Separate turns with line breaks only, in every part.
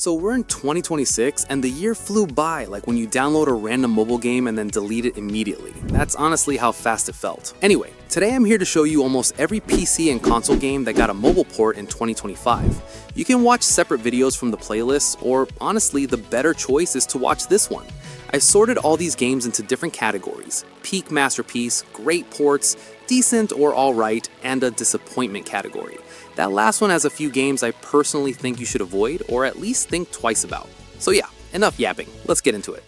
So we're in 2026 and the year flew by like when you download a random mobile game and then delete it immediately. That's honestly how fast it felt. Anyway, today I'm here to show you almost every PC and console game that got a mobile port in 2025. You can watch separate videos from the playlist, or honestly, the better choice is to watch this one. I've sorted all these games into different categories: peak masterpiece, great ports, decent or alright, and a disappointment category. That last one has a few games I personally think you should avoid, or at least think twice about. So yeah, enough yapping, let's get into it.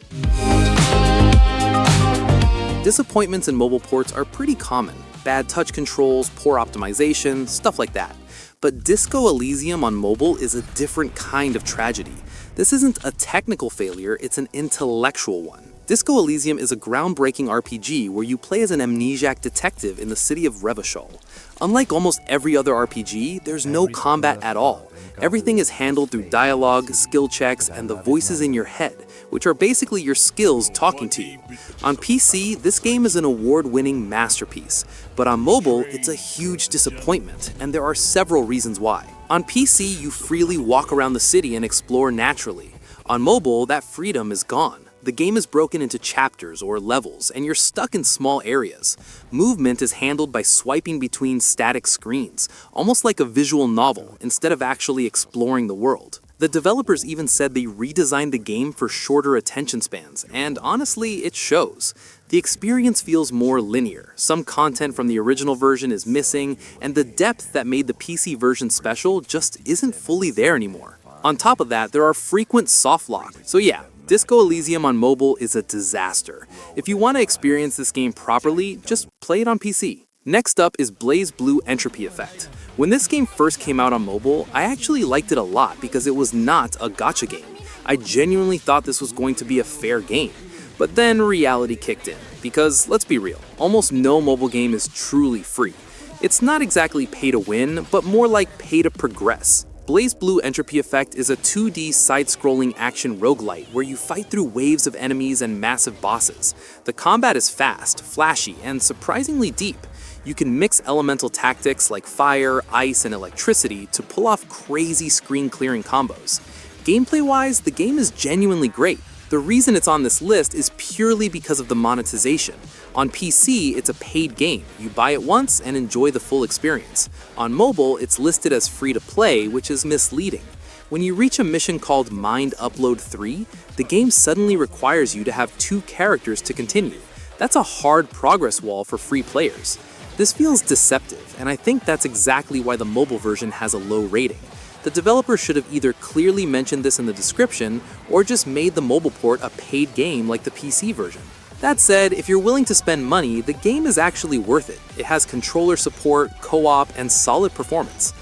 Disappointments in mobile ports are pretty common. Bad touch controls, poor optimization, stuff like that. But Disco Elysium on mobile is a different kind of tragedy. This isn't a technical failure, it's an intellectual one. Disco Elysium is a groundbreaking RPG where you play as an amnesiac detective in the city of Revachol. Unlike almost every other RPG, there's no combat at all. Everything is handled through dialogue, skill checks, and the voices in your head, which are basically your skills talking to you. On PC, this game is an award-winning masterpiece, but on mobile, it's a huge disappointment, and there are several reasons why. On PC, you freely walk around the city and explore naturally. On mobile, that freedom is gone. The game is broken into chapters or levels, and you're stuck in small areas. Movement is handled by swiping between static screens, almost like a visual novel, instead of actually exploring the world. The developers even said they redesigned the game for shorter attention spans, and honestly, it shows. The experience feels more linear, some content from the original version is missing, and the depth that made the PC version special just isn't fully there anymore. On top of that, there are frequent soft lock, so yeah, Disco Elysium on mobile is a disaster. If you want to experience this game properly, just play it on PC. Next up is BlazBlue Entropy Effect. When this game first came out on mobile, I actually liked it a lot because it was not a gacha game. I genuinely thought this was going to be a fair game. But then reality kicked in, because let's be real, almost no mobile game is truly free. It's not exactly pay to win, but more like pay to progress. BlazBlue Entropy Effect is a 2D side-scrolling action roguelite where you fight through waves of enemies and massive bosses. The combat is fast, flashy, and surprisingly deep. You can mix elemental tactics like fire, ice, and electricity to pull off crazy screen-clearing combos. Gameplay-wise, the game is genuinely great. The reason it's on this list is purely because of the monetization. On PC, it's a paid game. You buy it once and enjoy the full experience. On mobile, it's listed as free to play, which is misleading. When you reach a mission called Mind Upload 3, the game suddenly requires you to have 2 characters to continue. That's a hard progress wall for free players. This feels deceptive, and I think that's exactly why the mobile version has a low rating. The developer should have either clearly mentioned this in the description or just made the mobile port a paid game like the PC version. That said, if you're willing to spend money, the game is actually worth it. It has controller support, co-op, and solid performance.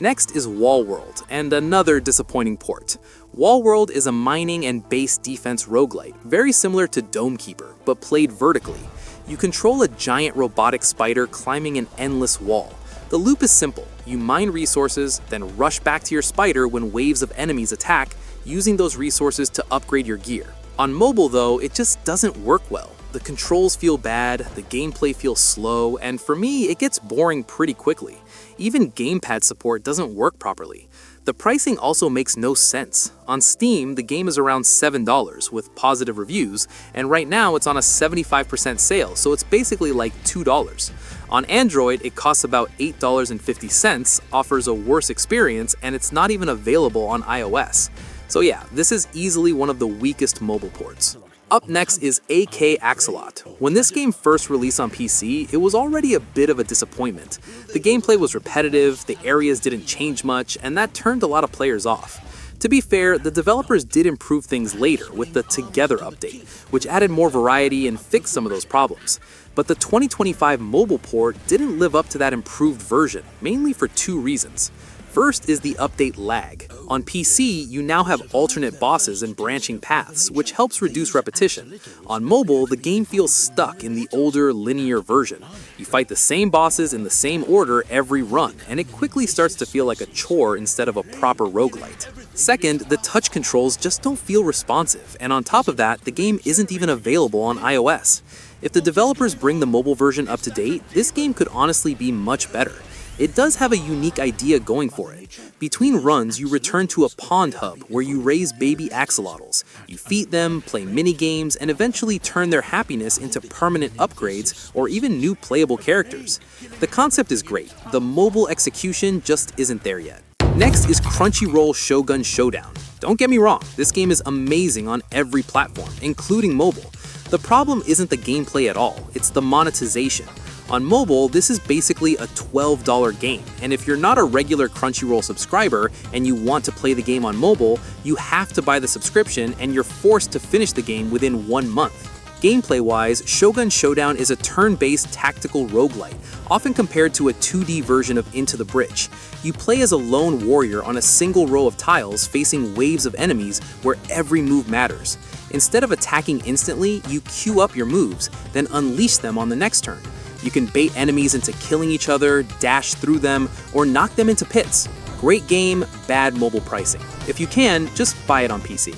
Next is Wallworld, and another disappointing port. Wallworld is a mining and base defense roguelite, very similar to Dome Keeper, but played vertically. You control a giant robotic spider climbing an endless wall. The loop is simple. You mine resources, then rush back to your spider when waves of enemies attack, using those resources to upgrade your gear. On mobile though, it just doesn't work well. The controls feel bad, the gameplay feels slow, and for me, it gets boring pretty quickly. Even gamepad support doesn't work properly. The pricing also makes no sense. On Steam, the game is around $7 with positive reviews, and right now it's on a 75% sale, so it's basically like $2. On Android, it costs about $8.50, offers a worse experience, and it's not even available on iOS. So yeah, this is easily one of the weakest mobile ports. Up next is AK Axolot. When this game first released on PC, it was already a bit of a disappointment. The gameplay was repetitive, the areas didn't change much, and that turned a lot of players off. To be fair, the developers did improve things later with the Together update, which added more variety and fixed some of those problems. But the 2025 mobile port didn't live up to that improved version, mainly for 2 reasons. First is the update lag. On PC, you now have alternate bosses and branching paths, which helps reduce repetition. On mobile, the game feels stuck in the older, linear version. You fight the same bosses in the same order every run, and it quickly starts to feel like a chore instead of a proper roguelite. Second, the touch controls just don't feel responsive, and on top of that, the game isn't even available on iOS. If the developers bring the mobile version up to date, this game could honestly be much better. It does have a unique idea going for it. Between runs, you return to a pond hub where you raise baby axolotls. You feed them, play mini-games, and eventually turn their happiness into permanent upgrades or even new playable characters. The concept is great, the mobile execution just isn't there yet. Next is Crunchyroll Shogun Showdown. Don't get me wrong, this game is amazing on every platform, including mobile. The problem isn't the gameplay at all, it's the monetization. On mobile, this is basically a $12 game, and if you're not a regular Crunchyroll subscriber and you want to play the game on mobile, you have to buy the subscription and you're forced to finish the game within 1 month. Gameplay-wise, Shogun Showdown is a turn-based tactical roguelite, often compared to a 2D version of Into the Breach. You play as a lone warrior on a single row of tiles facing waves of enemies where every move matters. Instead of attacking instantly, you queue up your moves, then unleash them on the next turn. You can bait enemies into killing each other, dash through them, or knock them into pits. Great game, bad mobile pricing. If you can, just buy it on PC.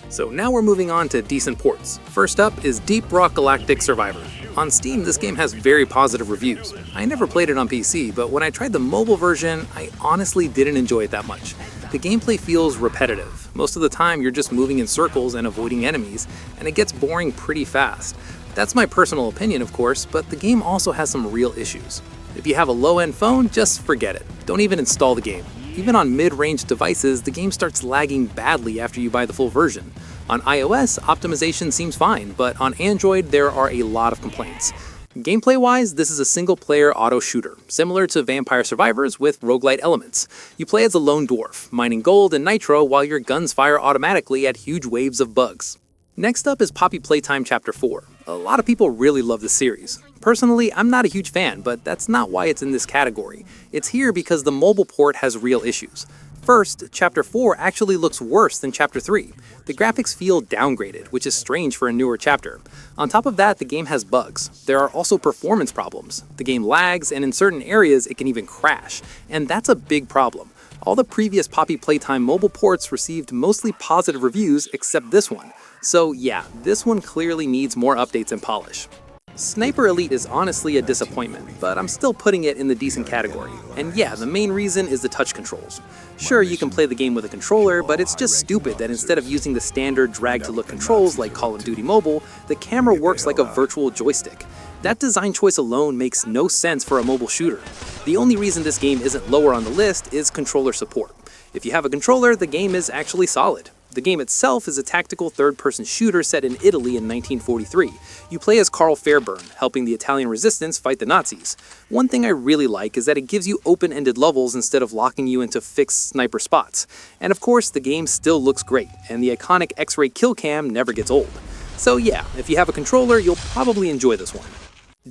So now we're moving on to decent ports. First up is Deep Rock Galactic Survivor. On Steam, this game has very positive reviews. I never played it on PC, but when I tried the mobile version, I honestly didn't enjoy it that much. The gameplay feels repetitive. Most of the time, you're just moving in circles and avoiding enemies, and it gets boring pretty fast. That's my personal opinion, of course, but the game also has some real issues. If you have a low-end phone, just forget it. Don't even install the game. Even on mid-range devices, the game starts lagging badly after you buy the full version. On iOS, optimization seems fine, but on Android, there are a lot of complaints. Gameplay-wise, this is a single-player auto shooter, similar to Vampire Survivors with roguelite elements. You play as a lone dwarf, mining gold and nitro while your guns fire automatically at huge waves of bugs. Next up is Poppy Playtime Chapter 4. A lot of people really love this series. Personally, I'm not a huge fan, but that's not why it's in this category. It's here because the mobile port has real issues. First, Chapter 4 actually looks worse than Chapter 3. The graphics feel downgraded, which is strange for a newer chapter. On top of that, the game has bugs. There are also performance problems. The game lags, and in certain areas, it can even crash. And that's a big problem. All the previous Poppy Playtime mobile ports received mostly positive reviews, except this one. So yeah, this one clearly needs more updates and polish. Sniper Elite is honestly a disappointment, but I'm still putting it in the decent category. And yeah, the main reason is the touch controls. Sure, you can play the game with a controller, but it's just stupid that instead of using the standard drag-to-look controls like Call of Duty Mobile, the camera works like a virtual joystick. That design choice alone makes no sense for a mobile shooter. The only reason this game isn't lower on the list is controller support. If you have a controller, the game is actually solid. The game itself is a tactical third-person shooter set in Italy in 1943. You play as Carl Fairburn, helping the Italian resistance fight the Nazis. One thing I really like is that it gives you open-ended levels instead of locking you into fixed sniper spots. And of course, the game still looks great, and the iconic X-ray kill cam never gets old. So yeah, if you have a controller, you'll probably enjoy this one.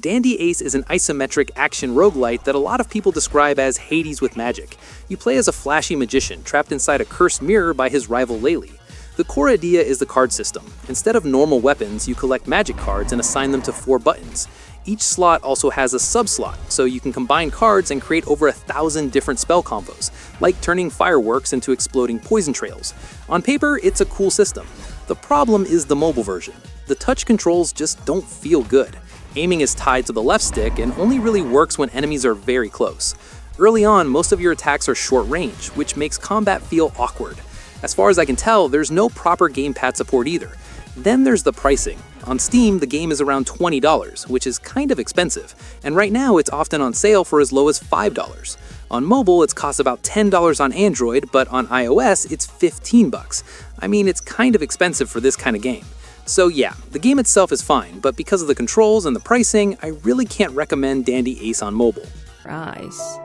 Dandy Ace is an isometric action roguelite that a lot of people describe as Hades with magic. You play as a flashy magician trapped inside a cursed mirror by his rival Laylee. The core idea is the card system. Instead of normal weapons, you collect magic cards and assign them to 4 buttons. Each slot also has a sub-slot, so you can combine cards and create over 1,000 different spell combos, like turning fireworks into exploding poison trails. On paper, it's a cool system. The problem is the mobile version. The touch controls just don't feel good. Aiming is tied to the left stick and only really works when enemies are very close. Early on, most of your attacks are short range, which makes combat feel awkward. As far as I can tell, there's no proper gamepad support either. Then there's the pricing. On Steam, the game is around $20, which is kind of expensive, and right now it's often on sale for as low as $5. On mobile, it costs about $10 on Android, but on iOS, it's $15. I mean, it's kind of expensive for this kind of game. So yeah, the game itself is fine, but because of the controls and the pricing, I really can't recommend Dandy Ace on mobile.
Rice.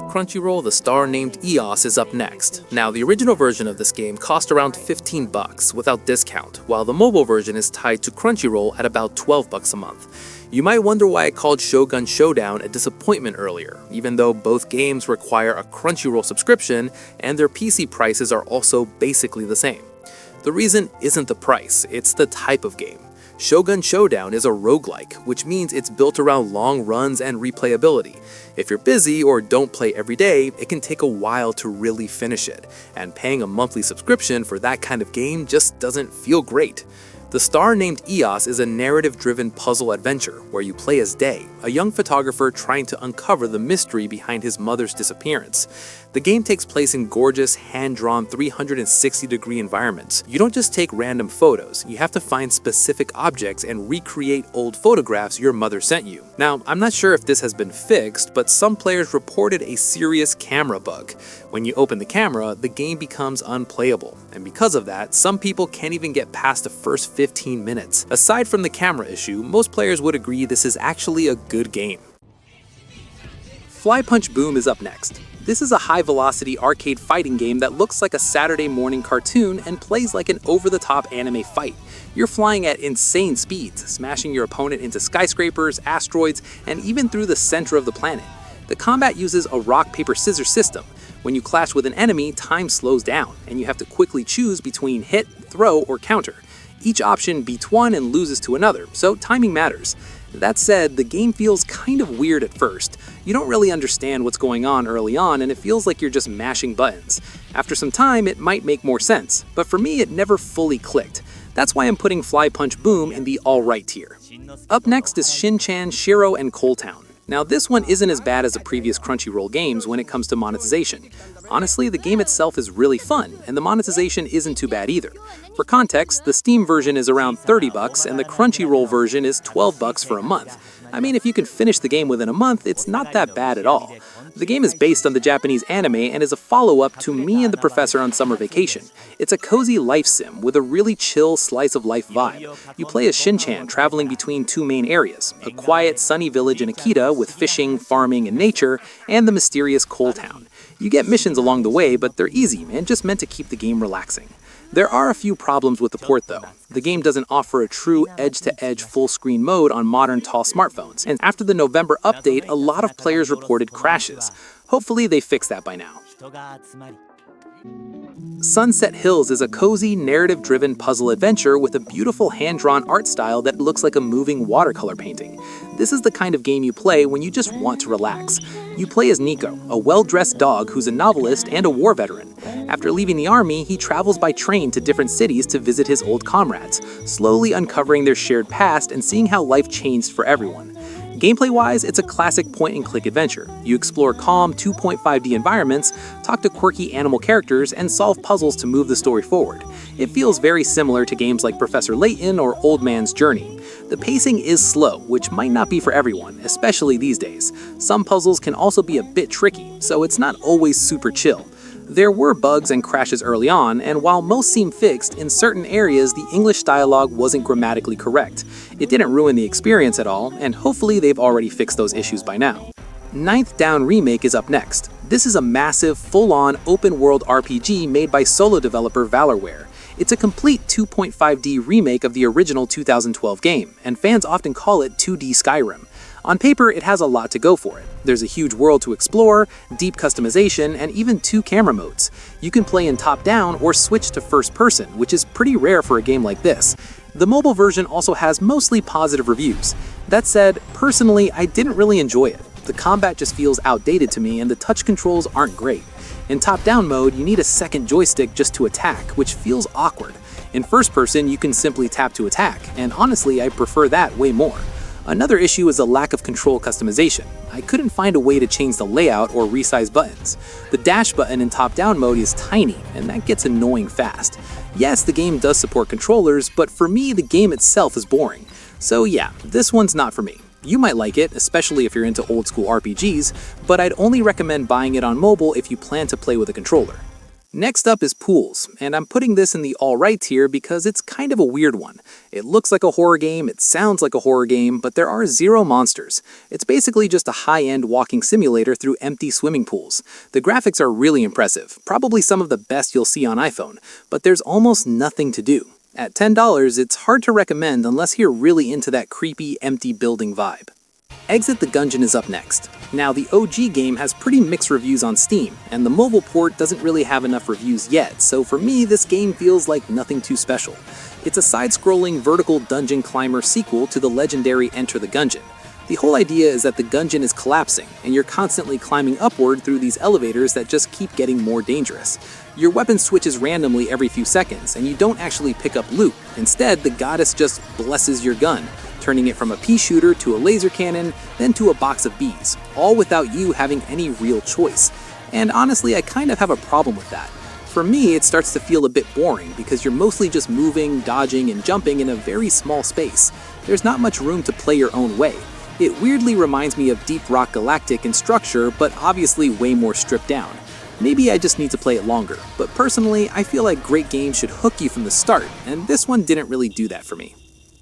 Crunchyroll, the star named EOS is up next. Now, the original version of this game cost around $15 without discount, while the mobile version is tied to Crunchyroll at about $12 a month. You might wonder why I called Shogun Showdown a disappointment earlier, even though both games require a Crunchyroll subscription and their PC prices are also basically the same. The reason isn't the price, it's the type of game. Shogun Showdown is a roguelike, which means it's built around long runs and replayability. If you're busy or don't play every day, it can take a while to really finish it, and paying a monthly subscription for that kind of game just doesn't feel great. The Star Named Eos is a narrative-driven puzzle adventure where you play as Day, a young photographer trying to uncover the mystery behind his mother's disappearance. The game takes place in gorgeous, hand-drawn 360-degree environments. You don't just take random photos, you have to find specific objects and recreate old photographs your mother sent you. Now, I'm not sure if this has been fixed, but some players reported a serious camera bug. When you open the camera, the game becomes unplayable, and because of that, some people can't even get past the first 15 minutes. Aside from the camera issue, most players would agree this is actually a good game. Fly Punch Boom is up next. This is a high-velocity arcade fighting game that looks like a Saturday morning cartoon and plays like an over-the-top anime fight. You're flying at insane speeds, smashing your opponent into skyscrapers, asteroids, and even through the center of the planet. The combat uses a rock-paper-scissors system. When you clash with an enemy, time slows down, and you have to quickly choose between hit, throw, or counter. Each option beats one and loses to another, so timing matters. That said, the game feels kind of weird at first. You don't really understand what's going on early on, and it feels like you're just mashing buttons. After some time, it might make more sense, but for me, it never fully clicked. That's why I'm putting Fly Punch Boom in the alright tier. Up next is Shin-Chan, Shiro, and Coal Town. Now, this one isn't as bad as the previous Crunchyroll games when it comes to monetization. Honestly, the game itself is really fun, and the monetization isn't too bad either. For context, the Steam version is around $30 and the Crunchyroll version is $12 for a month. I mean, if you can finish the game within a month, it's not that bad at all. The game is based on the Japanese anime and is a follow-up to Me and the Professor on Summer Vacation. It's a cozy life sim with a really chill slice-of-life vibe. You play as Shin-Chan traveling between two main areas, a quiet, sunny village in Akita with fishing, farming, and nature, and the mysterious Coal Town. You get missions along the way, but they're easy and just meant to keep the game relaxing. There are a few problems with the port though. The game doesn't offer a true edge-to-edge full-screen mode on modern tall smartphones, and after the November update, a lot of players reported crashes. Hopefully they fix that by now. Sunset Hills is a cozy, narrative-driven puzzle adventure with a beautiful hand-drawn art style that looks like a moving watercolor painting. This is the kind of game you play when you just want to relax. You play as Nico, a well-dressed dog who's a novelist and a war veteran. After leaving the army, he travels by train to different cities to visit his old comrades, slowly uncovering their shared past and seeing how life changed for everyone. Gameplay-wise, it's a classic point-and-click adventure. You explore calm 2.5D environments, talk to quirky animal characters, and solve puzzles to move the story forward. It feels very similar to games like Professor Layton or Old Man's Journey. The pacing is slow, which might not be for everyone, especially these days. Some puzzles can also be a bit tricky, so it's not always super chill. There were bugs and crashes early on, and while most seem fixed, in certain areas the English dialogue wasn't grammatically correct. It didn't ruin the experience at all, and hopefully they've already fixed those issues by now. Ninth Down Remake is up next. This is a massive, full-on, open-world RPG made by solo developer Valorware. It's a complete 2.5D remake of the original 2012 game, and fans often call it 2D Skyrim. On paper, it has a lot to go for it. There's a huge world to explore, deep customization, and even 2 camera modes. You can play in top-down or switch to first-person, which is pretty rare for a game like this. The mobile version also has mostly positive reviews. That said, personally, I didn't really enjoy it. The combat just feels outdated to me and the touch controls aren't great. In top-down mode, you need a second joystick just to attack, which feels awkward. In first-person, you can simply tap to attack, and honestly, I prefer that way more. Another issue is the lack of control customization. I couldn't find a way to change the layout or resize buttons. The dash button in top-down mode is tiny, and that gets annoying fast. Yes, the game does support controllers, but for me, the game itself is boring. So yeah, this one's not for me. You might like it, especially if you're into old-school RPGs, but I'd only recommend buying it on mobile if you plan to play with a controller. Next up is Pools, and I'm putting this in the alright tier because it's kind of a weird one. It looks like a horror game, it sounds like a horror game, but there are 0 monsters. It's basically just a high-end walking simulator through empty swimming pools. The graphics are really impressive, probably some of the best you'll see on iPhone, but there's almost nothing to do. At $10, it's hard to recommend unless you're really into that creepy, empty building vibe. Exit the Gungeon is up next. Now, the OG game has pretty mixed reviews on Steam, and the mobile port doesn't really have enough reviews yet, so for me, this game feels like nothing too special. It's a side-scrolling vertical dungeon climber sequel to the legendary Enter the Gungeon. The whole idea is that the gungeon is collapsing, and you're constantly climbing upward through these elevators that just keep getting more dangerous. Your weapon switches randomly every few seconds, and you don't actually pick up loot. Instead, the goddess just blesses your gun, turning it from a pea shooter to a laser cannon, then to a box of bees, all without you having any real choice. And honestly, I kind of have a problem with that. For me, it starts to feel a bit boring because you're mostly just moving, dodging, and jumping in a very small space. There's not much room to play your own way. It weirdly reminds me of Deep Rock Galactic in structure, but obviously way more stripped down. Maybe I just need to play it longer, but personally, I feel like great games should hook you from the start, and this one didn't really do that for me.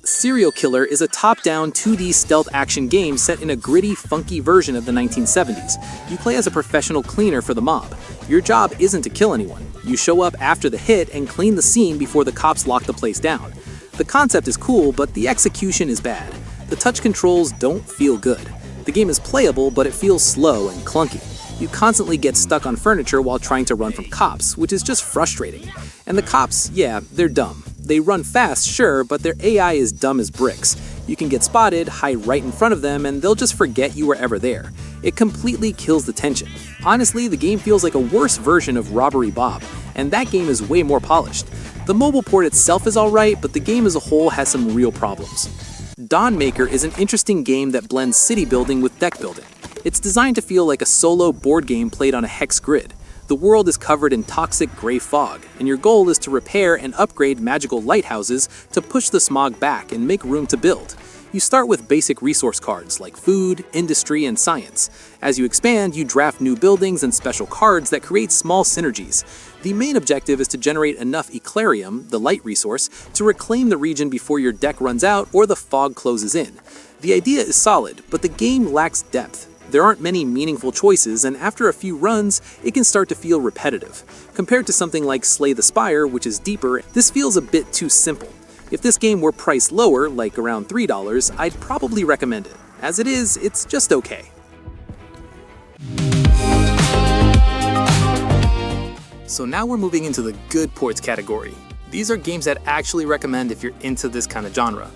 Serial Killer is a top-down 2D stealth action game set in a gritty, funky version of the 1970s. You play as a professional cleaner for the mob. Your job isn't to kill anyone. You show up after the hit and clean the scene before the cops lock the place down. The concept is cool, but the execution is bad. The touch controls don't feel good. The game is playable, but it feels slow and clunky. You constantly get stuck on furniture while trying to run from cops, which is just frustrating. And the cops, yeah, they're dumb. They run fast, sure, but their AI is dumb as bricks. You can get spotted, hide right in front of them, and they'll just forget you were ever there. It completely kills the tension. Honestly, the game feels like a worse version of Robbery Bob, and that game is way more polished. The mobile port itself is alright, but the game as a whole has some real problems. Dawn Maker is an interesting game that blends city building with deck building. It's designed to feel like a solo board game played on a hex grid. The world is covered in toxic gray fog, and your goal is to repair and upgrade magical lighthouses to push the smog back and make room to build. You start with basic resource cards like food, industry, and science. As you expand, you draft new buildings and special cards that create small synergies. The main objective is to generate enough Eclarium, the light resource, to reclaim the region before your deck runs out or the fog closes in. The idea is solid, but the game lacks depth. There aren't many meaningful choices, and after a few runs, it can start to feel repetitive. Compared to something like Slay the Spire, which is deeper, this feels a bit too simple. If this game were priced lower, like around $3, I'd probably recommend it. As it is, it's just okay. So now we're moving into the good ports category. These are games that actually recommend if you're into this kind of genre.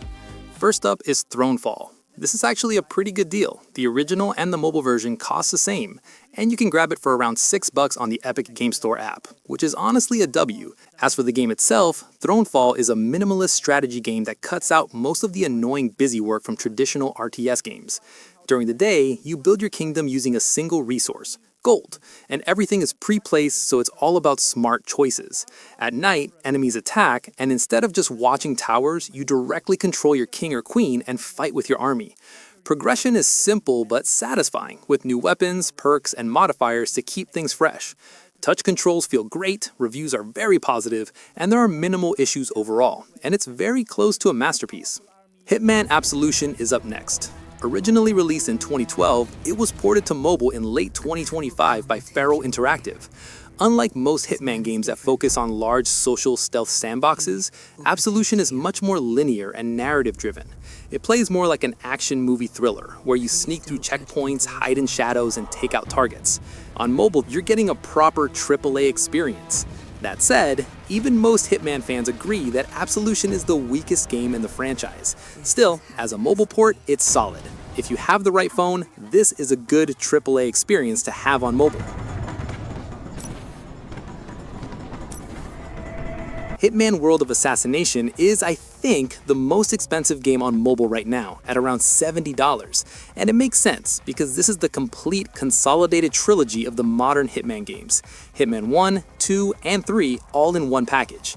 First up is Thronefall. This is actually a pretty good deal. The original and the mobile version cost the same, and you can grab it for around $6 on the Epic Game Store app, which is honestly a W. As for the game itself, Thronefall is a minimalist strategy game that cuts out most of the annoying busy work from traditional RTS games. During the day, you build your kingdom using a single resource, gold, and everything is pre-placed, so it's all about smart choices. At night, enemies attack, and instead of just watching towers, you directly control your king or queen and fight with your army. Progression is simple but satisfying, with new weapons, perks, and modifiers to keep things fresh. Touch controls feel great, reviews are very positive, and there are minimal issues overall, and it's very close to a masterpiece. Hitman Absolution is up next. Originally released in 2012, it was ported to mobile in late 2025 by Feral Interactive. Unlike most Hitman games that focus on large social stealth sandboxes, Absolution is much more linear and narrative-driven. It plays more like an action movie thriller, where you sneak through checkpoints, hide in shadows, and take out targets. On mobile, you're getting a proper AAA experience. That said, even most Hitman fans agree that Absolution is the weakest game in the franchise. Still, as a mobile port, it's solid. If you have the right phone, this is a good AAA experience to have on mobile. Hitman World of Assassination is, I think, the most expensive game on mobile right now, at around $70. And it makes sense, because this is the complete consolidated trilogy of the modern Hitman games. Hitman 1, 2, and 3 all in one package.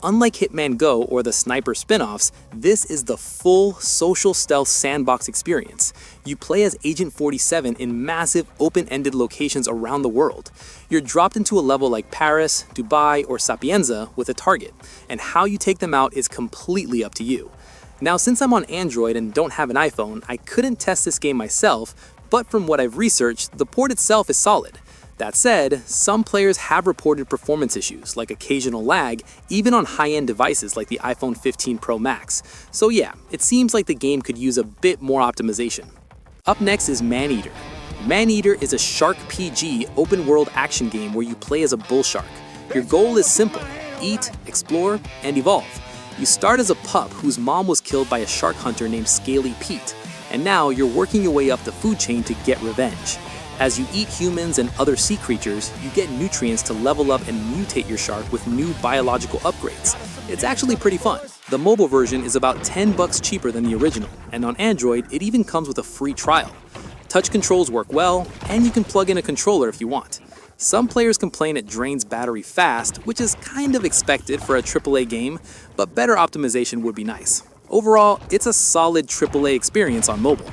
Unlike Hitman Go or the Sniper spin-offs, this is the full social stealth sandbox experience. You play as Agent 47 in massive open-ended locations around the world. You're dropped into a level like Paris, Dubai, or Sapienza with a target, and how you take them out is completely up to you. Now, since I'm on Android and don't have an iPhone, I couldn't test this game myself, but from what I've researched, the port itself is solid. That said, some players have reported performance issues, like occasional lag, even on high-end devices like the iPhone 15 Pro Max. So yeah, it seems like the game could use a bit more optimization. Up next is Maneater. Maneater is a Shark PG open-world action game where you play as a bull shark. Your goal is simple: eat, explore, and evolve. You start as a pup whose mom was killed by a shark hunter named Scaly Pete, and now you're working your way up the food chain to get revenge. As you eat humans and other sea creatures, you get nutrients to level up and mutate your shark with new biological upgrades. It's actually pretty fun. The mobile version is about $10 cheaper than the original, and on Android, it even comes with a free trial. Touch controls work well, and you can plug in a controller if you want. Some players complain it drains battery fast, which is kind of expected for a AAA game, but better optimization would be nice. Overall, it's a solid AAA experience on mobile.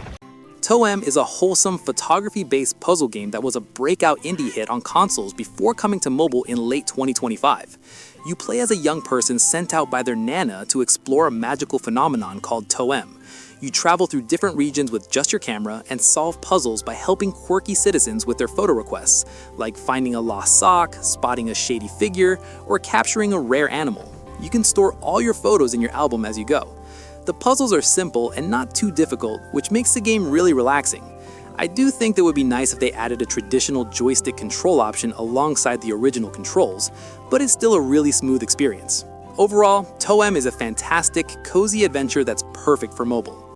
Toem is a wholesome photography-based puzzle game that was a breakout indie hit on consoles before coming to mobile in late 2025. You play as a young person sent out by their nana to explore a magical phenomenon called Toem. You travel through different regions with just your camera and solve puzzles by helping quirky citizens with their photo requests, like finding a lost sock, spotting a shady figure, or capturing a rare animal. You can store all your photos in your album as you go. The puzzles are simple and not too difficult, which makes the game really relaxing. I do think that it would be nice if they added a traditional joystick control option alongside the original controls, but it's still a really smooth experience. Overall, Toem is a fantastic, cozy adventure that's perfect for mobile.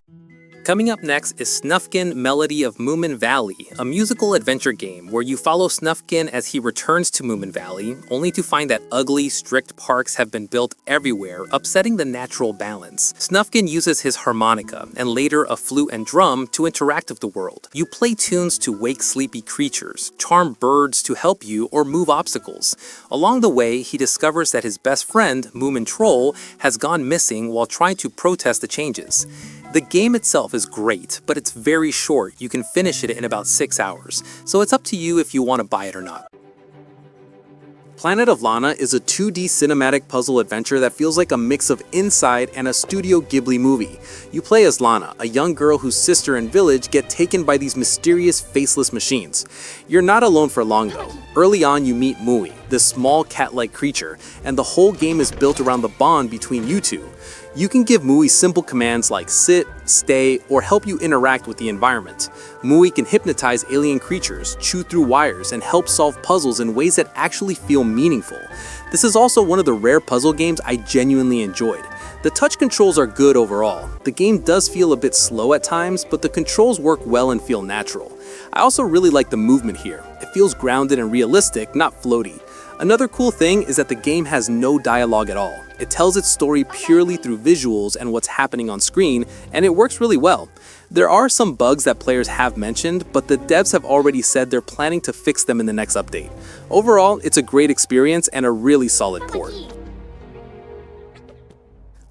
Coming up next is Snufkin Melody of Moomin Valley, a musical adventure game where you follow Snufkin as he returns to Moomin Valley, only to find that ugly, strict parks have been built everywhere, upsetting the natural balance. Snufkin uses his harmonica, and later a flute and drum, to interact with the world. You play tunes to wake sleepy creatures, charm birds to help you, or move obstacles. Along the way, he discovers that his best friend, Moomin Troll, has gone missing while trying to protest the changes. The game itself is great, but it's very short. You can finish it in about 6 hours, so it's up to you if you want to buy it or not. Planet of Lana is a 2D cinematic puzzle adventure that feels like a mix of Inside and a Studio Ghibli movie. You play as Lana, a young girl whose sister and village get taken by these mysterious faceless machines. You're not alone for long though. Early on you meet Mui, this small cat-like creature, and the whole game is built around the bond between you two. You can give Mui simple commands like sit, stay, or help you interact with the environment. Mui can hypnotize alien creatures, chew through wires, and help solve puzzles in ways that actually feel meaningful. This is also one of the rare puzzle games I genuinely enjoyed. The touch controls are good overall. The game does feel a bit slow at times, but the controls work well and feel natural. I also really like the movement here. It feels grounded and realistic, not floaty. Another cool thing is that the game has no dialogue at all. It tells its story purely through visuals and what's happening on screen, and it works really well. There are some bugs that players have mentioned, but the devs have already said they're planning to fix them in the next update. Overall, it's a great experience and a really solid port.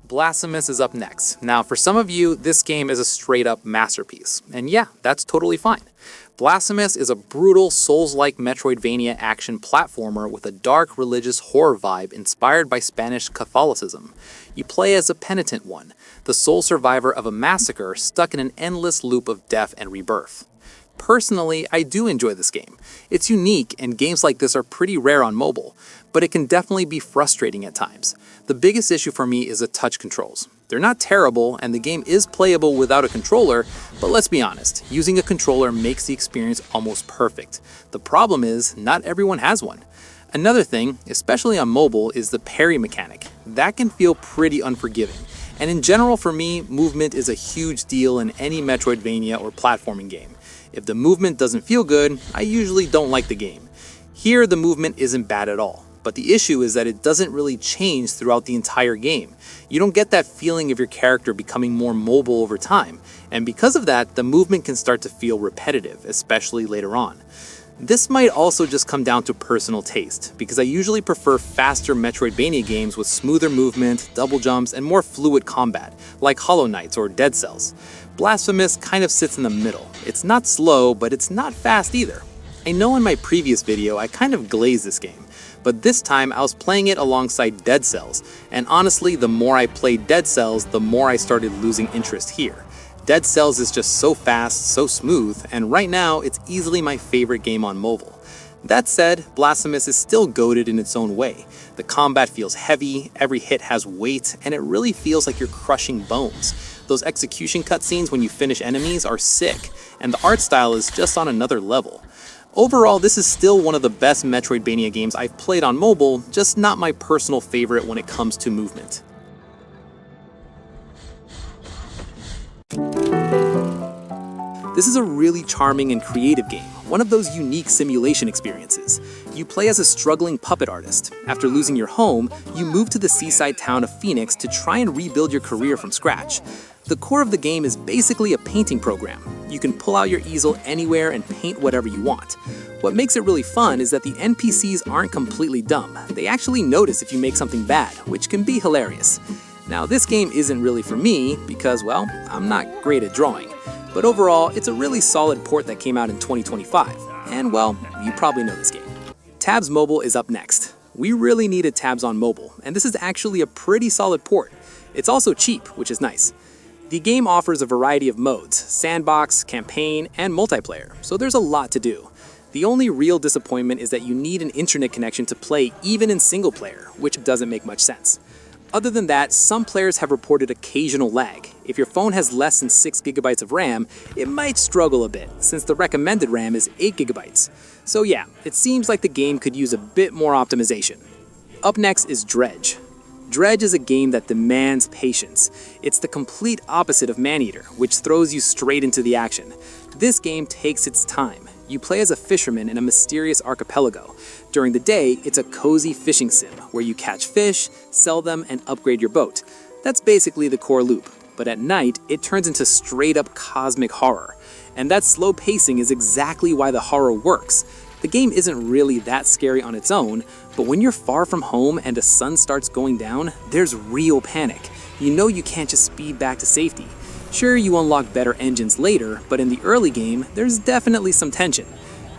Blasphemous is up next. Now, for some of you, this game is a straight-up masterpiece. And yeah, that's totally fine. Blasphemous is a brutal, Souls-like Metroidvania action platformer with a dark religious horror vibe inspired by Spanish Catholicism. You play as a penitent one, the sole survivor of a massacre stuck in an endless loop of death and rebirth. Personally, I do enjoy this game. It's unique, and games like this are pretty rare on mobile, but it can definitely be frustrating at times. The biggest issue for me is the touch controls. They're not terrible, and the game is playable without a controller, but let's be honest, using a controller makes the experience almost perfect. The problem is, not everyone has one. Another thing, especially on mobile, is the parry mechanic. That can feel pretty unforgiving. And in general for me, movement is a huge deal in any Metroidvania or platforming game. If the movement doesn't feel good, I usually don't like the game. Here, the movement isn't bad at all, but the issue is that it doesn't really change throughout the entire game. You don't get that feeling of your character becoming more mobile over time, and because of that, the movement can start to feel repetitive, especially later on. This might also just come down to personal taste, because I usually prefer faster Metroidvania games with smoother movement, double jumps, and more fluid combat, like Hollow Knights or Dead Cells. Blasphemous kind of sits in the middle. It's not slow, but it's not fast either. I know in my previous video I kind of glazed this game, but this time I was playing it alongside Dead Cells, and honestly, the more I played Dead Cells, the more I started losing interest here. Dead Cells is just so fast, so smooth, and right now it's easily my favorite game on mobile. That said, Blasphemous is still goated in its own way. The combat feels heavy, every hit has weight, and it really feels like you're crushing bones. Those execution cutscenes when you finish enemies are sick, and the art style is just on another level. Overall, this is still one of the best Metroidvania games I've played on mobile, just not my personal favorite when it comes to movement. This is a really charming and creative game, one of those unique simulation experiences. You play as a struggling puppet artist. After losing your home, you move to the seaside town of Phoenix to try and rebuild your career from scratch. The core of the game is basically a painting program. You can pull out your easel anywhere and paint whatever you want. What makes it really fun is that the NPCs aren't completely dumb. They actually notice if you make something bad, which can be hilarious. Now, this game isn't really for me because, well, I'm not great at drawing. But overall, it's a really solid port that came out in 2025. And, well, you probably know this game. Tabs Mobile is up next. We really needed Tabs on mobile, and this is actually a pretty solid port. It's also cheap, which is nice. The game offers a variety of modes: sandbox, campaign, and multiplayer, so there's a lot to do. The only real disappointment is that you need an internet connection to play even in single player, which doesn't make much sense. Other than that, some players have reported occasional lag. If your phone has less than 6 GB of RAM, it might struggle a bit, since the recommended RAM is 8 GB. So yeah, it seems like the game could use a bit more optimization. Up next is Dredge. Dredge is a game that demands patience. It's the complete opposite of Maneater, which throws you straight into the action. This game takes its time. You play as a fisherman in a mysterious archipelago. During the day, it's a cozy fishing sim where you catch fish, sell them, and upgrade your boat. That's basically the core loop. But at night, it turns into straight-up cosmic horror. And that slow pacing is exactly why the horror works. The game isn't really that scary on its own, but when you're far from home and the sun starts going down, there's real panic. You know you can't just speed back to safety. Sure, you unlock better engines later, but in the early game, there's definitely some tension.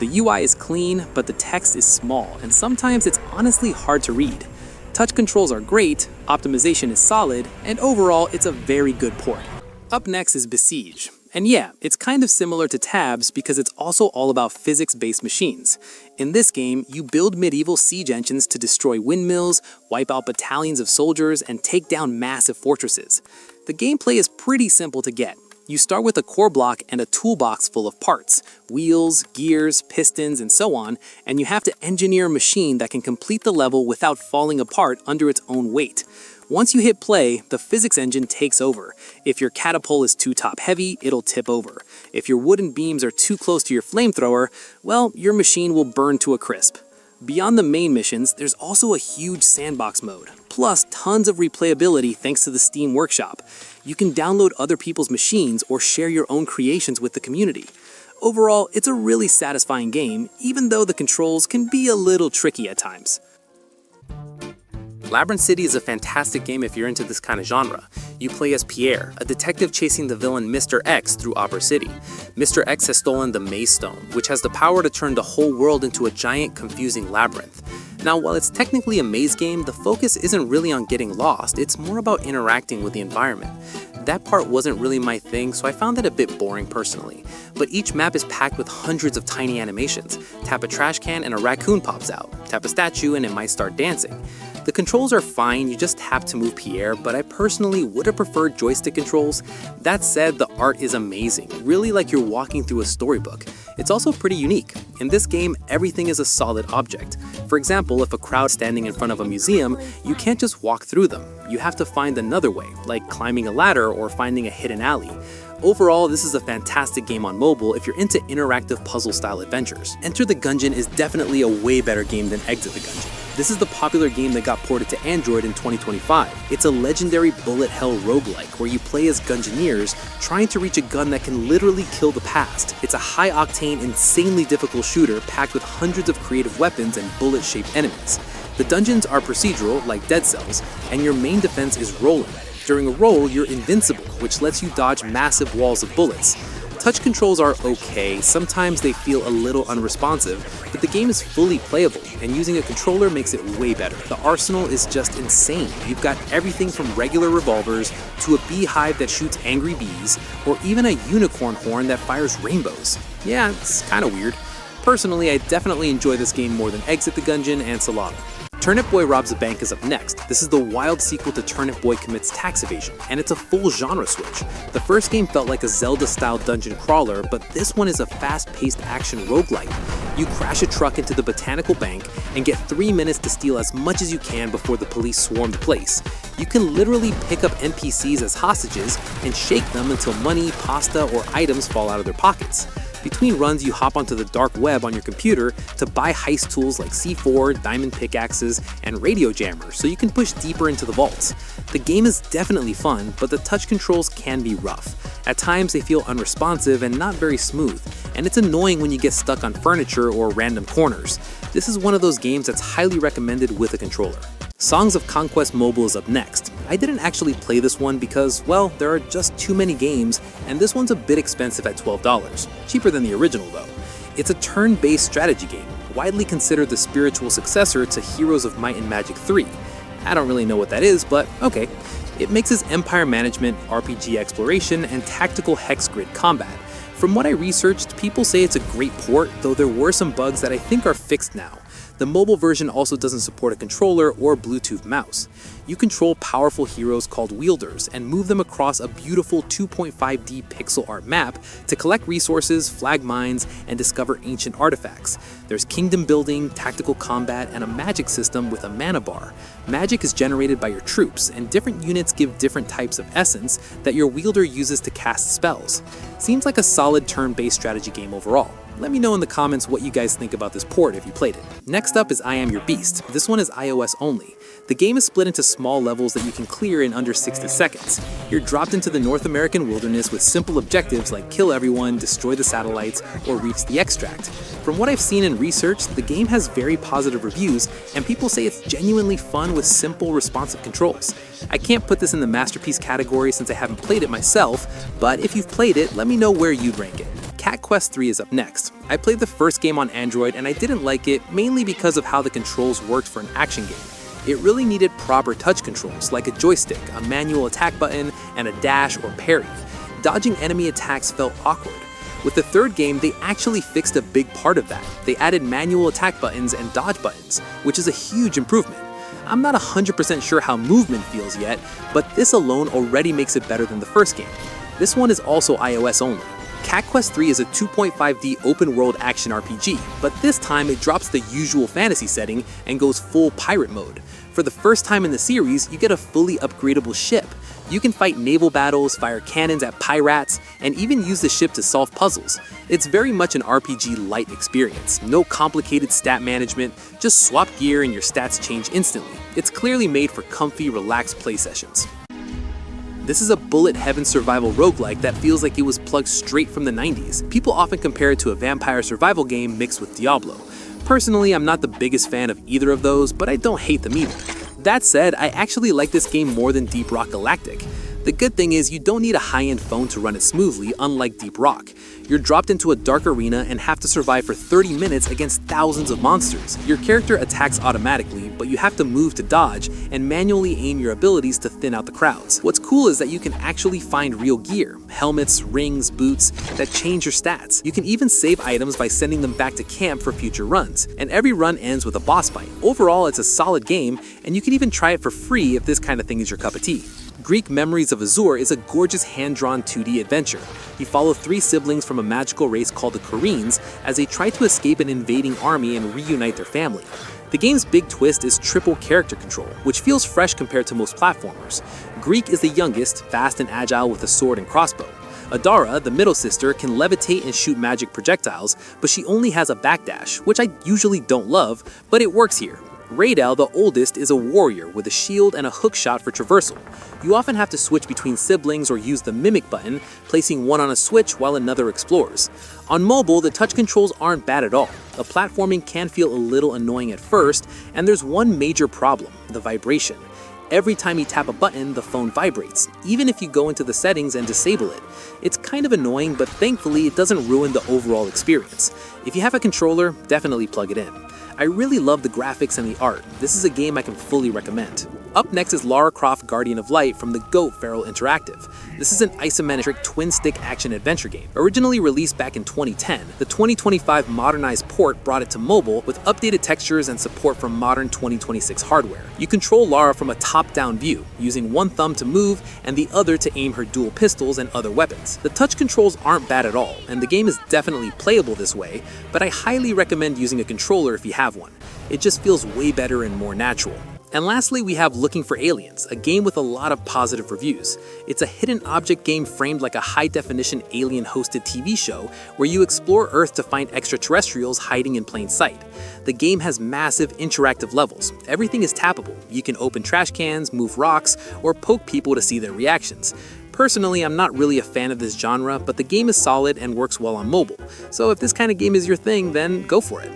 The UI is clean, but the text is small, and sometimes it's honestly hard to read. Touch controls are great, optimization is solid, and overall, it's a very good port. Up next is Besiege. And yeah, it's kind of similar to Tabs because it's also all about physics-based machines. In this game, you build medieval siege engines to destroy windmills, wipe out battalions of soldiers, and take down massive fortresses. The gameplay is pretty simple to get. You start with a core block and a toolbox full of parts, wheels, gears, pistons, and so on, and you have to engineer a machine that can complete the level without falling apart under its own weight. Once you hit play, the physics engine takes over. If your catapult is too top-heavy, it'll tip over. If your wooden beams are too close to your flamethrower, well, your machine will burn to a crisp. Beyond the main missions, there's also a huge sandbox mode, plus tons of replayability thanks to the Steam Workshop. You can download other people's machines or share your own creations with the community. Overall, it's a really satisfying game, even though the controls can be a little tricky at times. Labyrinth City is a fantastic game if you're into this kind of genre. You play as Pierre, a detective chasing the villain Mr. X through Opera City. Mr. X has stolen the Maze Stone, which has the power to turn the whole world into a giant, confusing labyrinth. Now, while it's technically a maze game, the focus isn't really on getting lost, it's more about interacting with the environment. That part wasn't really my thing, so I found that a bit boring personally. But each map is packed with hundreds of tiny animations. Tap a trash can and a raccoon pops out. Tap a statue and it might start dancing. The controls are fine, you just have to move Pierre, but I personally would have preferred joystick controls. That said, the art is amazing, really like you're walking through a storybook. It's also pretty unique. In this game, everything is a solid object. For example, if a crowd's standing in front of a museum, you can't just walk through them. You have to find another way, like climbing a ladder or finding a hidden alley. Overall, this is a fantastic game on mobile if you're into interactive puzzle-style adventures. Enter the Gungeon is definitely a way better game than Exit the Gungeon. This is the popular game that got ported to Android in 2025. It's a legendary bullet hell roguelike where you play as Gungeoneers trying to reach a gun that can literally kill the past. It's a high-octane, insanely difficult shooter packed with hundreds of creative weapons and bullet-shaped enemies. The dungeons are procedural, like Dead Cells, and your main defense is rolling. During a roll, you're invincible, which lets you dodge massive walls of bullets. Touch controls are okay, sometimes they feel a little unresponsive, but the game is fully playable, and using a controller makes it way better. The arsenal is just insane. You've got everything from regular revolvers to a beehive that shoots angry bees, or even a unicorn horn that fires rainbows. Yeah, it's kinda weird. Personally, I definitely enjoy this game more than Exit the Gungeon and Solano. Turnip Boy Robs a Bank is up next. This is the wild sequel to Turnip Boy Commits Tax Evasion, and it's a full genre switch. The first game felt like a Zelda-style dungeon crawler, but this one is a fast-paced action roguelike. You crash a truck into the botanical bank and get 3 minutes to steal as much as you can before the police swarm the place. You can literally pick up NPCs as hostages and shake them until money, pasta, or items fall out of their pockets. Between runs, you hop onto the dark web on your computer to buy heist tools like C4, diamond pickaxes, and radio jammers so you can push deeper into the vaults. The game is definitely fun, but the touch controls can be rough. At times they feel unresponsive and not very smooth, and it's annoying when you get stuck on furniture or random corners. This is one of those games that's highly recommended with a controller. Songs of Conquest Mobile is up next. I didn't actually play this one because, well, there are just too many games, and this one's a bit expensive at $12. Cheaper than the original though. It's a turn-based strategy game, widely considered the spiritual successor to Heroes of Might and Magic 3. I don't really know what that is, but okay. It mixes empire management, RPG exploration, and tactical hex grid combat. From what I researched, people say it's a great port, though there were some bugs that I think are fixed now. The mobile version also doesn't support a controller or Bluetooth mouse. You control powerful heroes called wielders and move them across a beautiful 2.5D pixel art map to collect resources, flag mines, and discover ancient artifacts. There's kingdom building, tactical combat, and a magic system with a mana bar. Magic is generated by your troops, and different units give different types of essence that your wielder uses to cast spells. Seems like a solid turn-based strategy game overall. Let me know in the comments what you guys think about this port if you played it. Next up is I Am Your Beast. This one is iOS only. The game is split into small levels that you can clear in under 60 seconds. You're dropped into the North American wilderness with simple objectives like kill everyone, destroy the satellites, or reach the extract. From what I've seen and researched, the game has very positive reviews, and people say it's genuinely fun with simple, responsive controls. I can't put this in the masterpiece category since I haven't played it myself, but if you've played it, let me know where you'd rank it. Cat Quest 3 is up next. I played the first game on Android and I didn't like it, mainly because of how the controls worked for an action game. It really needed proper touch controls, like a joystick, a manual attack button, and a dash or parry. Dodging enemy attacks felt awkward. With the third game, they actually fixed a big part of that. They added manual attack buttons and dodge buttons, which is a huge improvement. I'm not 100% sure how movement feels yet, but this alone already makes it better than the first game. This one is also iOS only. Cat Quest 3 is a 2.5D open-world action RPG, but this time it drops the usual fantasy setting and goes full pirate mode. For the first time in the series, you get a fully upgradable ship. You can fight naval battles, fire cannons at pirates, and even use the ship to solve puzzles. It's very much an RPG-light experience. No complicated stat management, just swap gear and your stats change instantly. It's clearly made for comfy, relaxed play sessions. This is a bullet heaven survival roguelike that feels like it was plugged straight from the 90s. People often compare it to a vampire survival game mixed with Diablo. Personally, I'm not the biggest fan of either of those, but I don't hate them either. That said, I actually like this game more than Deep Rock Galactic. The good thing is you don't need a high-end phone to run it smoothly, unlike Deep Rock. You're dropped into a dark arena and have to survive for 30 minutes against thousands of monsters. Your character attacks automatically, but you have to move to dodge and manually aim your abilities to thin out the crowds. What's cool is that you can actually find real gear, helmets, rings, boots, that change your stats. You can even save items by sending them back to camp for future runs, and every run ends with a boss fight. Overall, it's a solid game, and you can even try it for free if this kind of thing is your cup of tea. Greek Memories of Azure is a gorgeous hand-drawn 2D adventure. You follow 3 siblings from a magical race called the Koreans as they try to escape an invading army and reunite their family. The game's big twist is triple character control, which feels fresh compared to most platformers. Greek is the youngest, fast and agile with a sword and crossbow. Adara, the middle sister, can levitate and shoot magic projectiles, but she only has a backdash, which I usually don't love, but it works here. Raydell, the oldest, is a warrior with a shield and a hookshot for traversal. You often have to switch between siblings or use the Mimic button, placing one on a switch while another explores. On mobile, the touch controls aren't bad at all. The platforming can feel a little annoying at first, and there's one major problem: the vibration. Every time you tap a button, the phone vibrates, even if you go into the settings and disable it. It's kind of annoying, but thankfully it doesn't ruin the overall experience. If you have a controller, definitely plug it in. I really love the graphics and the art. This is a game I can fully recommend. Up next is Lara Croft Guardian of Light from the GOAT Feral Interactive. This is an isometric twin-stick action-adventure game. Originally released back in 2010, the 2025 modernized port brought it to mobile with updated textures and support from modern 2026 hardware. You control Lara from a top-down view, using one thumb to move and the other to aim her dual pistols and other weapons. The touch controls aren't bad at all, and the game is definitely playable this way, but I highly recommend using a controller if you have one. It just feels way better and more natural. And lastly, we have Looking for Aliens, a game with a lot of positive reviews. It's a hidden object game framed like a high-definition alien-hosted TV show where you explore Earth to find extraterrestrials hiding in plain sight. The game has massive interactive levels. Everything is tappable. You can open trash cans, move rocks, or poke people to see their reactions. Personally, I'm not really a fan of this genre, but the game is solid and works well on mobile. So if this kind of game is your thing, then go for it.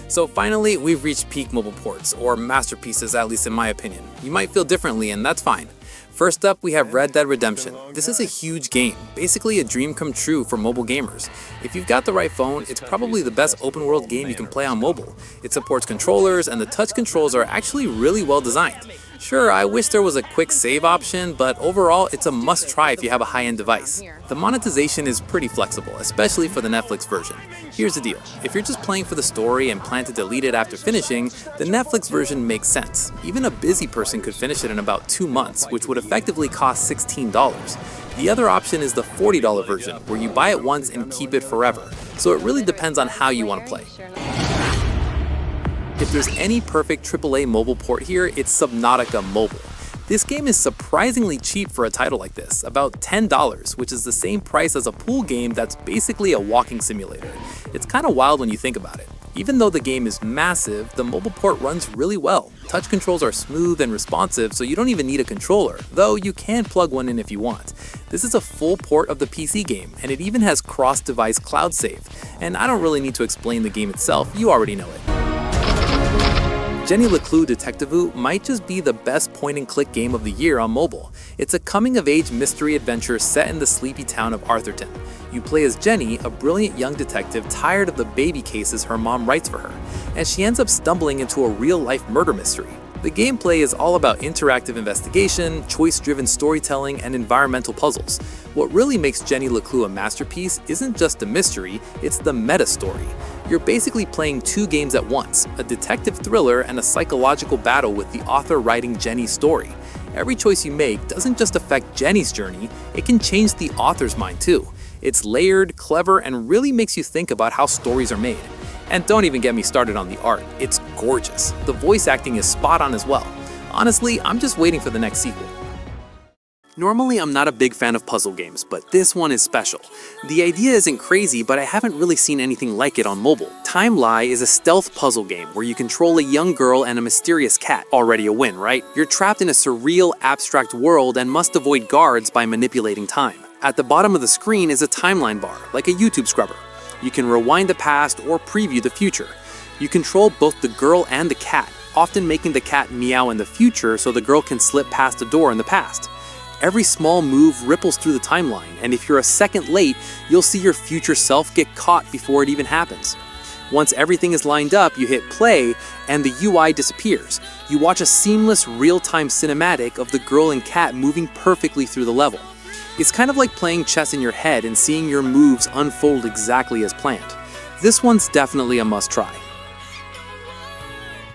So finally, we've reached peak mobile ports, or masterpieces at least in my opinion. You might feel differently, and that's fine. First up, we have Red Dead Redemption. This is a huge game, basically a dream come true for mobile gamers. If you've got the right phone, it's probably the best open world game you can play on mobile. It supports controllers, and the touch controls are actually really well designed. Sure, I wish there was a quick save option, but overall, it's a must try if you have a high-end device. The monetization is pretty flexible, especially for the Netflix version. Here's the deal, if you're just playing for the story and plan to delete it after finishing, the Netflix version makes sense. Even a busy person could finish it in about 2 months, which would effectively cost $16. The other option is the $40 version, where you buy it once and keep it forever. So it really depends on how you want to play. If there's any perfect AAA mobile port here, it's Subnautica Mobile. This game is surprisingly cheap for a title like this, about $10, which is the same price as a pool game that's basically a walking simulator. It's kind of wild when you think about it. Even though the game is massive, the mobile port runs really well. Touch controls are smooth and responsive, so you don't even need a controller, though you can plug one in if you want. This is a full port of the PC game, and it even has cross-device cloud save. And I don't really need to explain the game itself, you already know it. Jenny LeClue Detective might just be the best point-and-click game of the year on mobile. It's a coming-of-age mystery adventure set in the sleepy town of Arthurton. You play as Jenny, a brilliant young detective tired of the baby cases her mom writes for her, and she ends up stumbling into a real-life murder mystery. The gameplay is all about interactive investigation, choice-driven storytelling, and environmental puzzles. What really makes Jenny LeClue a masterpiece isn't just the mystery, it's the meta-story. You're basically playing 2 games at once, a detective thriller and a psychological battle with the author writing Jenny's story. Every choice you make doesn't just affect Jenny's journey, it can change the author's mind too. It's layered, clever, and really makes you think about how stories are made. And don't even get me started on the art, it's gorgeous. The voice acting is spot on as well. Honestly, I'm just waiting for the next sequel. Normally, I'm not a big fan of puzzle games, but this one is special. The idea isn't crazy, but I haven't really seen anything like it on mobile. Time Lie is a stealth puzzle game where you control a young girl and a mysterious cat. Already a win, right? You're trapped in a surreal, abstract world and must avoid guards by manipulating time. At the bottom of the screen is a timeline bar, like a YouTube scrubber. You can rewind the past or preview the future. You control both the girl and the cat, often making the cat meow in the future so the girl can slip past a door in the past. Every small move ripples through the timeline, and if you're a second late, you'll see your future self get caught before it even happens. Once everything is lined up, you hit play, and the UI disappears. You watch a seamless, real-time cinematic of the girl and cat moving perfectly through the level. It's kind of like playing chess in your head and seeing your moves unfold exactly as planned. This one's definitely a must-try.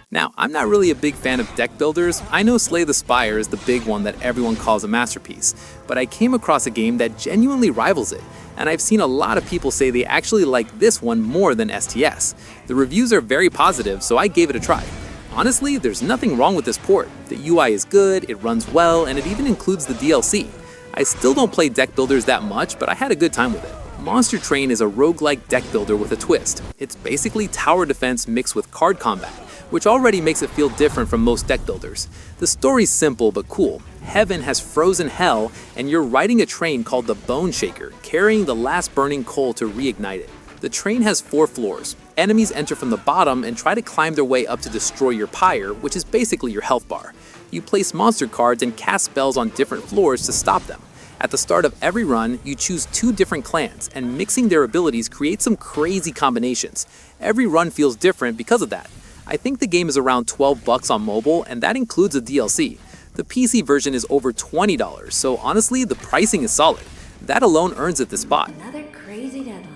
Now, I'm not really a big fan of deck builders. I know Slay the Spire is the big one that everyone calls a masterpiece, but I came across a game that genuinely rivals it, and I've seen a lot of people say they actually like this one more than STS. The reviews are very positive, so I gave it a try. Honestly, there's nothing wrong with this port. The UI is good, it runs well, and it even includes the DLC. I still don't play deck builders that much, but I had a good time with it. Monster Train is a roguelike deck builder with a twist. It's basically tower defense mixed with card combat, which already makes it feel different from most deck builders. The story's simple but cool. Heaven has frozen hell, and you're riding a train called the Bone Shaker, carrying the last burning coal to reignite it. The train has 4 floors. Enemies enter from the bottom and try to climb their way up to destroy your pyre, which is basically your health bar. You place monster cards and cast spells on different floors to stop them. At the start of every run, you choose 2 different clans, and mixing their abilities creates some crazy combinations. Every run feels different because of that. I think the game is around 12 bucks on mobile, and that includes a DLC. The PC version is over $20, so honestly, the pricing is solid. That alone earns it the spot.
Another crazy deadline.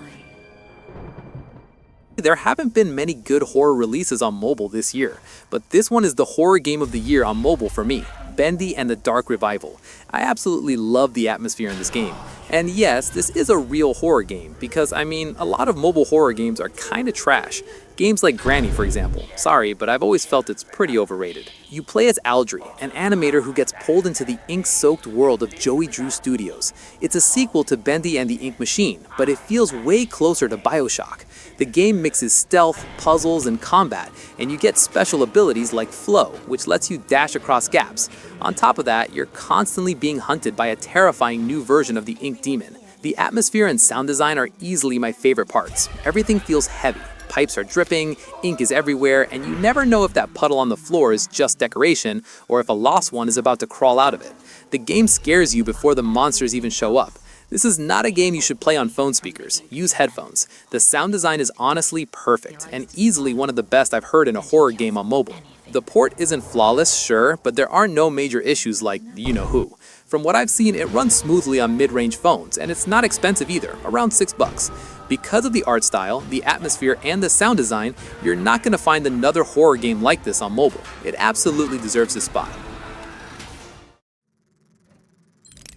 There haven't been many good horror releases on mobile this year, but this one is the horror game of the year on mobile for me, Bendy and the Dark Revival. I absolutely love the atmosphere in this game. And yes, this is a real horror game, because I mean, a lot of mobile horror games are kinda trash. Games like Granny, for example. Sorry, but I've always felt it's pretty overrated. You play as Aldry, an animator who gets pulled into the ink-soaked world of Joey Drew Studios. It's a sequel to Bendy and the Ink Machine, but it feels way closer to BioShock. The game mixes stealth, puzzles, and combat, and you get special abilities like Flow, which lets you dash across gaps. On top of that, you're constantly being hunted by a terrifying new version of the Ink Demon. The atmosphere and sound design are easily my favorite parts. Everything feels heavy. Pipes are dripping, ink is everywhere, and you never know if that puddle on the floor is just decoration or if a lost one is about to crawl out of it. The game scares you before the monsters even show up. This is not a game you should play on phone speakers. Use headphones. The sound design is honestly perfect and easily one of the best I've heard in a horror game on mobile. The port isn't flawless, sure, but there are no major issues like you-know-who. From what I've seen, it runs smoothly on mid-range phones, and it's not expensive either, around $6. Because of the art style, the atmosphere, and the sound design, you're not going to find another horror game like this on mobile. It absolutely deserves this spot.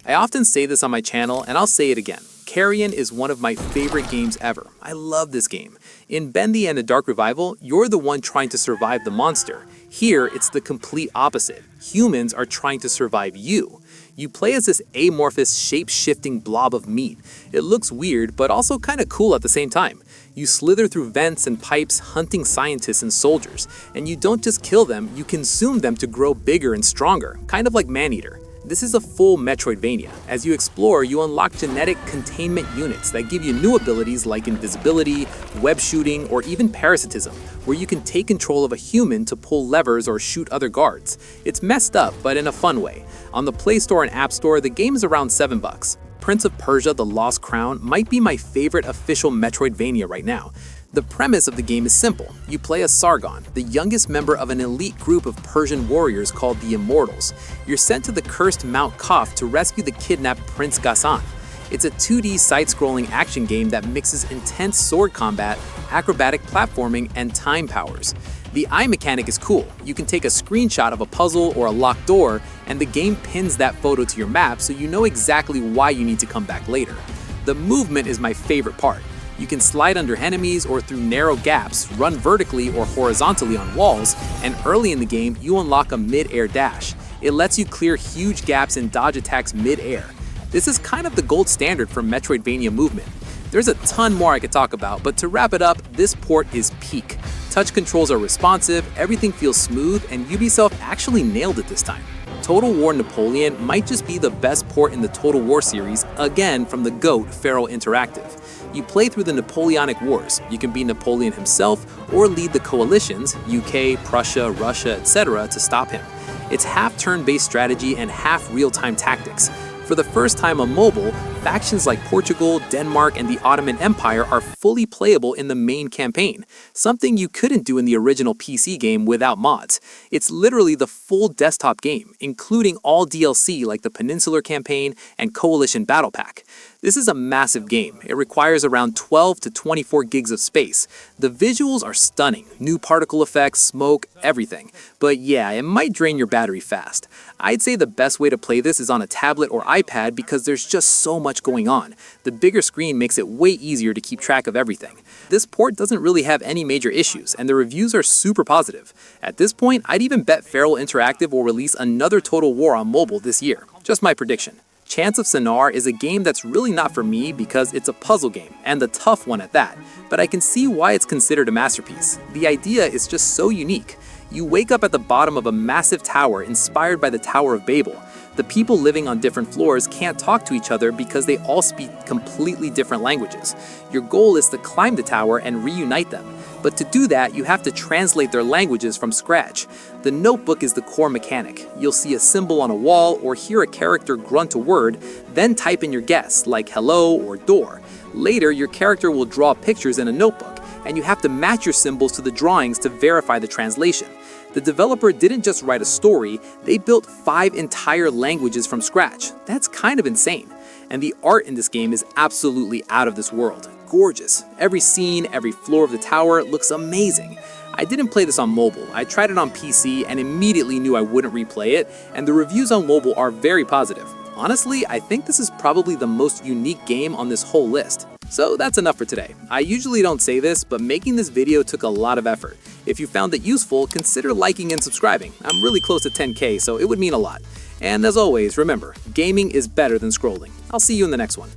I often say this on my channel, and I'll say it again. Carrion is one of my favorite games ever. I love this game. In Bendy and the Dark Revival, you're the one trying to survive the monster. Here, it's the complete opposite. Humans are trying to survive you. You play as this amorphous, shape-shifting blob of meat. It looks weird, but also kind of cool at the same time. You slither through vents and pipes, hunting scientists and soldiers. And you don't just kill them, you consume them to grow bigger and stronger, kind of like Maneater. This is a full Metroidvania. As you explore, you unlock genetic containment units that give you new abilities like invisibility, web shooting, or even parasitism, where you can take control of a human to pull levers or shoot other guards. It's messed up, but in a fun way. On the Play Store and App Store, the game is around $7. Prince of Persia: The Lost Crown might be my favorite official Metroidvania right now. The premise of the game is simple. You play as Sargon, the youngest member of an elite group of Persian warriors called the Immortals. You're sent to the cursed Mount Kaf to rescue the kidnapped Prince Ghassan. It's a 2D side-scrolling action game that mixes intense sword combat, acrobatic platforming, and time powers. The eye mechanic is cool. You can take a screenshot of a puzzle or a locked door, and the game pins that photo to your map so you know exactly why you need to come back later. The movement is my favorite part. You can slide under enemies or through narrow gaps, run vertically or horizontally on walls, and early in the game, you unlock a mid-air dash. It lets you clear huge gaps and dodge attacks mid-air. This is kind of the gold standard for Metroidvania movement. There's a ton more I could talk about, but to wrap it up, this port is peak. Touch controls are responsive, everything feels smooth, and Ubisoft actually nailed it this time. Total War Napoleon might just be the best port in the Total War series, again from the GOAT, Feral Interactive. You play through the Napoleonic Wars. You can be Napoleon himself or lead the coalitions, UK, Prussia, Russia, etc. to stop him. It's half turn-based strategy and half real-time tactics. For the first time on mobile, factions like Portugal, Denmark, and the Ottoman Empire are fully playable in the main campaign, something you couldn't do in the original PC game without mods. It's literally the full desktop game, including all DLC like the Peninsular Campaign and Coalition Battle Pack. This is a massive game. It requires around 12 to 24 gigs of space. The visuals are stunning. New particle effects, smoke, everything. But yeah, it might drain your battery fast. I'd say the best way to play this is on a tablet or iPad because there's just so much going on. The bigger screen makes it way easier to keep track of everything. This port doesn't really have any major issues, and the reviews are super positive. At this point, I'd even bet Feral Interactive will release another Total War on mobile this year. Just my prediction. Chants of Sennaar is a game that's really not for me because it's a puzzle game, and a tough one at that, but I can see why it's considered a masterpiece. The idea is just so unique. You wake up at the bottom of a massive tower inspired by the Tower of Babel. The people living on different floors can't talk to each other because they all speak completely different languages. Your goal is to climb the tower and reunite them. But to do that, you have to translate their languages from scratch. The notebook is the core mechanic. You'll see a symbol on a wall or hear a character grunt a word, then type in your guess, like hello or door. Later, your character will draw pictures in a notebook, and you have to match your symbols to the drawings to verify the translation. The developer didn't just write a story, they built 5 entire languages from scratch. That's kind of insane. And the art in this game is absolutely out of this world. Gorgeous. Every scene, every floor of the tower looks amazing. I didn't play this on mobile. I tried it on PC and immediately knew I wouldn't replay it, and the reviews on mobile are very positive. Honestly, I think this is probably the most unique game on this whole list. So that's enough for today. I usually don't say this, but making this video took a lot of effort. If you found it useful, consider liking and subscribing. I'm really close to 10K, so it would mean a lot. And as always, remember, gaming is better than scrolling. I'll see you in the next one.